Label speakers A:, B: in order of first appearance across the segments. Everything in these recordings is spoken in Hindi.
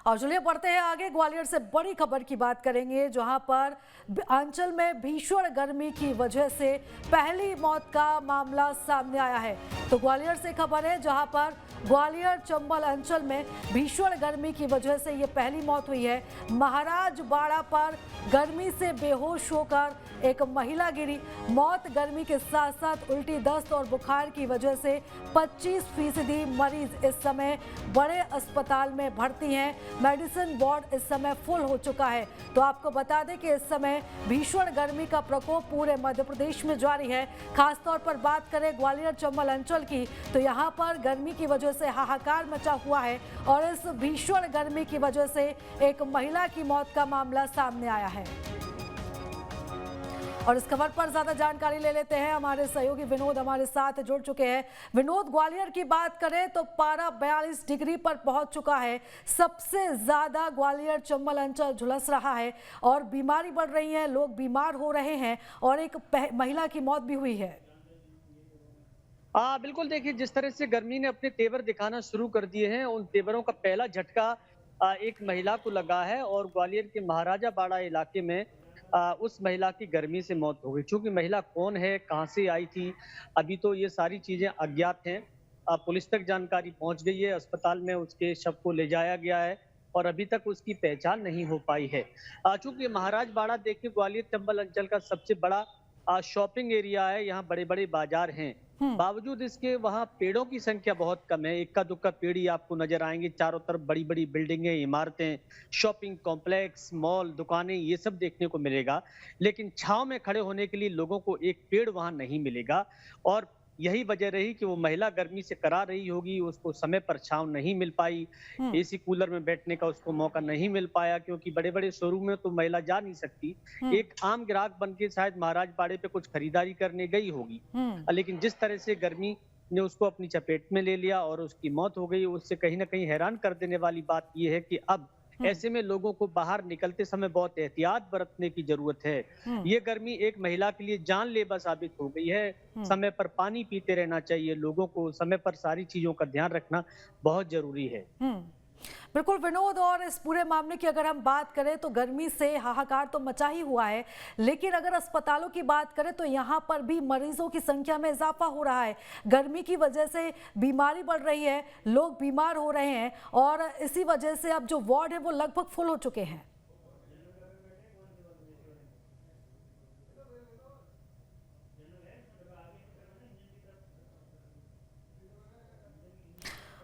A: और चलिए बढ़ते हैं आगे। ग्वालियर से बड़ी खबर की बात करेंगे, जहां पर अंचल में भीषण गर्मी की वजह से पहली मौत का मामला सामने आया है। तो ग्वालियर से खबर है, जहां पर ग्वालियर चंबल अंचल में भीषण गर्मी की वजह से ये पहली मौत हुई है। महाराज बाड़ा पर गर्मी से बेहोश होकर एक महिला गिरी। मौत गर्मी के साथ साथ उल्टी, दस्त और बुखार की वजह से 25% मरीज इस समय बड़े अस्पताल में भर्ती हैं। मेडिसिन वार्ड इस समय फुल हो चुका है। तो आपको बता दें कि इस समय भीषण गर्मी का प्रकोप पूरे मध्य प्रदेश में जारी है। खासतौर पर बात करें ग्वालियर चंबल अंचल की, तो यहाँ पर गर्मी की वजह से हाहाकार मचा हुआ है और इस भीषण गर्मी की वजह से एक महिला की मौत का मामला सामने आया है। और इस खबर पर ज्यादा जानकारी ले लेते हैं, हमारे सहयोगी विनोद हमारे साथ जुड़ चुके हैं। विनोद, ग्वालियर की बात करें तो पारा 42 डिग्री पर पहुंच चुका है। सबसे ज्यादा ग्वालियर चंबल अंचल झुलस रहा है और बीमारी बढ़ रही है, लोग बीमार हो रहे हैं और एक महिला की मौत भी हुई है।
B: बिल्कुल, देखिए जिस तरह से गर्मी ने अपने तेवर दिखाना शुरू कर दिए हैं, उन तेवरों का पहला झटका एक महिला को लगा है और ग्वालियर के महाराजा बाड़ा इलाके में उस महिला की गर्मी से मौत हो गई। चूंकि महिला कौन है, कहां से आई थी, अभी तो ये सारी चीजें अज्ञात हैं। पुलिस तक जानकारी पहुंच गई है, अस्पताल में उसके शव को ले जाया गया है और अभी तक उसकी पहचान नहीं हो पाई है। चूंकि महाराज बाड़ा देखिए ग्वालियर चंबल अंचल का सबसे बड़ा शॉपिंग एरिया है, यहाँ बड़े बड़े बाजार हैं। बावजूद इसके वहाँ पेड़ों की संख्या बहुत कम है। इक्का दुक्का पेड़ ही आपको नजर आएंगे। चारों तरफ बड़ी बड़ी बिल्डिंगें, इमारतें, शॉपिंग कॉम्प्लेक्स, मॉल, दुकानें, ये सब देखने को मिलेगा। लेकिन छांव में खड़े होने के लिए लोगों को एक पेड़ वहां नहीं मिलेगा और यही वजह रही कि वो महिला गर्मी से करा रही होगी, उसको समय पर छांव नहीं मिल पाई, एसी कूलर में बैठने का उसको मौका नहीं मिल पाया, क्योंकि बड़े बड़े शोरूम में तो महिला जा नहीं सकती। एक आम ग्राहक बन के शायद महाराज बाड़े पे कुछ खरीदारी करने गई होगी, लेकिन जिस तरह से गर्मी ने उसको अपनी चपेट में ले लिया और उसकी मौत हो गई, उससे कहीं ना कहीं हैरान कर देने वाली बात यह है कि अब ऐसे में लोगों को बाहर निकलते समय बहुत एहतियात बरतने की जरूरत है। ये गर्मी एक महिला के लिए जानलेवा साबित हो गई है। समय पर पानी पीते रहना चाहिए, लोगों को समय पर सारी चीजों का ध्यान रखना बहुत जरूरी है।
A: बिल्कुल विनोद, और इस पूरे मामले की अगर हम बात करें तो गर्मी से हाहाकार तो मचा ही हुआ है, लेकिन अगर अस्पतालों की बात करें तो यहाँ पर भी मरीजों की संख्या में इजाफा हो रहा है। गर्मी की वजह से बीमारी बढ़ रही है, लोग बीमार हो रहे हैं और इसी वजह से अब जो वार्ड है वो लगभग फुल हो चुके हैं।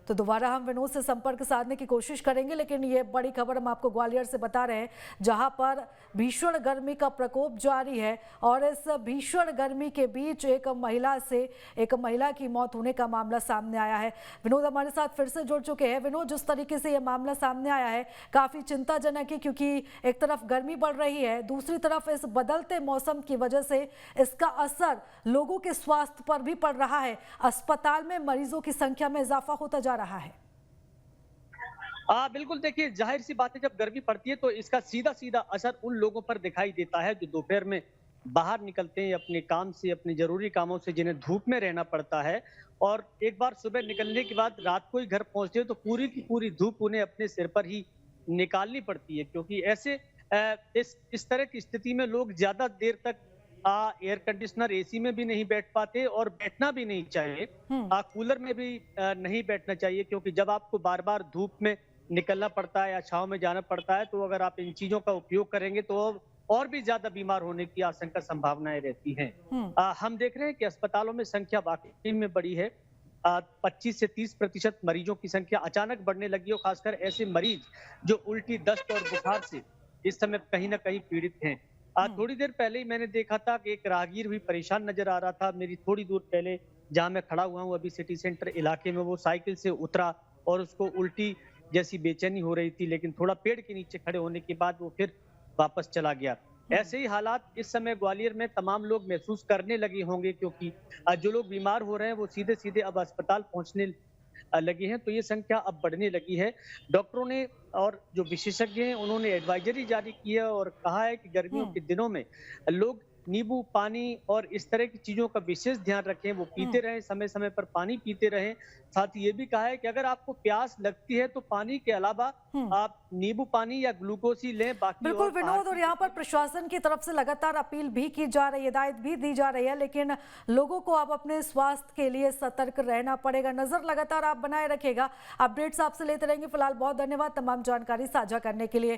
A: तो दोबारा हम विनोद से संपर्क साधने की कोशिश करेंगे, लेकिन ये बड़ी खबर हम आपको ग्वालियर से बता रहे हैं, जहां पर भीषण गर्मी का प्रकोप जारी है और इस भीषण गर्मी के बीच एक महिला की मौत होने का मामला सामने आया है। विनोद हमारे साथ फिर से जुड़ चुके हैं। विनोद, जिस तरीके से ये मामला सामने आया है काफी चिंताजनक है, क्योंकि एक तरफ गर्मी बढ़ रही है, दूसरी तरफ इस बदलते मौसम की वजह से इसका असर लोगों के स्वास्थ्य पर भी पड़ रहा है। अस्पताल में मरीजों की संख्या में इजाफा होता जा रहा है।
B: बिल्कुल, देखिए जाहिर सी बात है, जब गर्मी पड़ती है तो इसका सीधा सीधा असर उन लोगों पर दिखाई देता है जो दोपहर में बाहर निकलते हैं अपने काम से, अपने जरूरी कामों से, जिन्हें धूप में रहना पड़ता है और एक बार सुबह निकलने के बाद रात को ही घर पहुंचते हैं तो पूरी की पूरी धूप उन्हें अपने सिर पर ही निकालनी पड़ती है। क्योंकि ऐसे इस तरह की स्थिति में लोग ज्यादा देर तक एयर कंडीशनर, एसी में भी नहीं बैठ पाते और बैठना भी नहीं चाहिए। कूलर में भी नहीं बैठना चाहिए, क्योंकि जब आपको बार बार धूप में निकलना पड़ता है या छांव में जाना पड़ता है तो अगर आप इन चीजों का उपयोग करेंगे तो और भी ज्यादा बीमार होने की आशंका, संभावनाएं रहती हैं। हम देख रहे हैं कि अस्पतालों में संख्या वाकई में बढ़ी है। 25 से 30% मरीजों की संख्या अचानक बढ़ने लगी और खासकर ऐसे मरीज जो उल्टी, दस्त और बुखार से इस समय कहीं ना कहीं पीड़ित हैं। थोड़ी देर पहले ही मैंने देखा था कि एक राहगीर भी परेशान नजर आ रहा था। मेरी थोड़ी दूर पहले जहां मैं खड़ा हुआ हूं अभी सिटी सेंटर इलाके में, वो साइकिल से उतरा और उसको उल्टी जैसी बेचैनी हो रही थी, लेकिन थोड़ा पेड़ के नीचे खड़े होने के बाद वो फिर वापस चला गया। ऐसे ही हालात इस समय ग्वालियर में तमाम लोग महसूस करने लगे होंगे, क्योंकि जो लोग बीमार हो रहे हैं वो सीधे सीधे अब अस्पताल पहुंचने लगे हैं, तो ये संख्या अब बढ़ने लगी है। डॉक्टरों ने और जो विशेषज्ञ हैं उन्होंने एडवाइजरी जारी की है और कहा है कि गर्मियों के दिनों में लोग नींबू पानी और इस तरह की चीजों का विशेष ध्यान रखें, वो पीते रहें, समय समय पर पानी पीते रहें। साथ ही ये भी कहा है कि अगर आपको प्यास लगती है तो पानी के अलावा आप नींबू पानी या ग्लूकोज ही लें, बाकी
A: बिल्कुल
B: और बाहर
A: विनोद, और यहाँ पर प्रशासन की तरफ से लगातार अपील भी की जा रही है, हिदायत भी दी जा रही है, लेकिन लोगों को अब अपने स्वास्थ्य के लिए सतर्क रहना पड़ेगा। नजर लगातार आप बनाए रखेगा, अपडेट्स आपसे लेते रहेंगे। फिलहाल बहुत धन्यवाद तमाम जानकारी साझा करने के लिए।